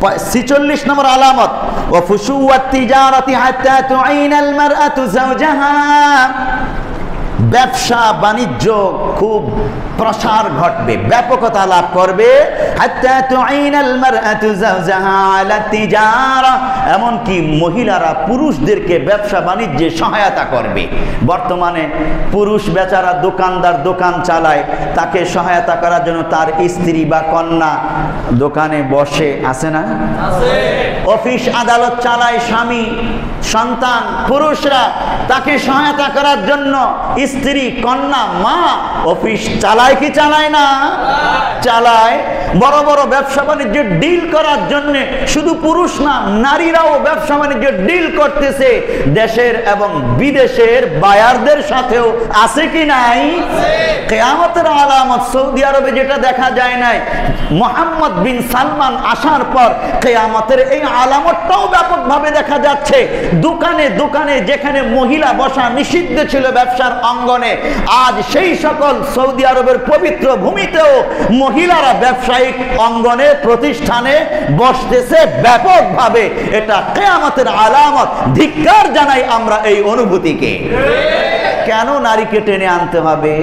46 নম্বর আলামত, ওয়া ফুশুওয়াত তিজারাতি হাত্তা তুঈনাল মারআতু যাওজাহা, ব্যবসা বাণিজ্য খুব প্রসার ঘটবে, ব্যাপকতা লাভ করবে। হাত্তা তুঈনাল মারআতু যাওজাহা আলা তিজারা, এমনকি মহিলারা পুরুষদেরকে ব্যবসা বাণিজ্যে সহায়তা করবে। বর্তমানে পুরুষ বেচারা দোকানদার দোকান চালায়, তাকে সহায়তা করার জন্য তার স্ত্রী বা কন্যা দোকানে বসে, আছে না? অফিস আদালত চালায় স্বামী, সন্তান, পুরুষরা তাকে সহায়তা করার জন্য স্ত্রী, কন্যা, মা অফিস চালায় কি চালায় না? চালায়। বড় বড় ব্যবসা বাণিজ্য ডিল করার জন্য শুধু পুরুষ না, নারীরাও ব্যবসা বাণিজ্য ডিল করতেছে দেশের এবং বিদেশের বায়ারদের সাথেও, আছে কি নাই? কিয়ামতের আলামত সৌদি আরবে যেটা দেখা যায় নাই, মোহাম্মদ বিন সালমান আসার পর কিয়ামতের এই আলামতটাও ব্যাপকভাবে দেখা যাচ্ছে। দোকানে দোকানে যেখানে মহিলা বসা নিষিদ্ধ ছিল ব্যবসার অঙ্গনে, আজ সেই সকল সৌদি আরবের পবিত্র ভূমিতেও মহিলারা ব্যবসায়িক অঙ্গনে প্রতিষ্ঠানে বসতেছে ব্যাপকভাবে। এটা কিয়ামতের আলামত। ধিক্কার জানাই আমরা এই অনুভূতিকে। কেন নারীকে টেনে আনতে হবে?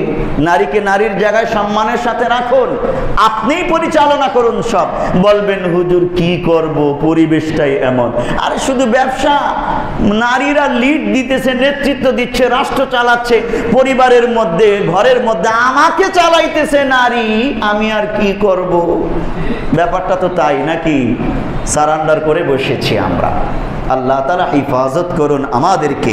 নারীকে নারীর জায়গায় সম্মানের সাথে রাখুন, আপনিই পরিচালনা করুন সব। বলবেন হুজুর কি করব, পরিবেশটাই এমন। আরে শুধু ব্যবসা, নারীরা লিড দিতেছে, নেতৃত্ব দিচ্ছে, রাষ্ট্র চালাচ্ছে, পরিবারের মধ্যে ঘরের মধ্যে আমাকে চালাইতেছে নারী, আমি আর কি করব? ব্যাপারটা তো তাই নাকি? সারান্ডার করে বসেছি আমরা। আল্লাহ তাআলা হিফাজত করুন আমাদেরকে।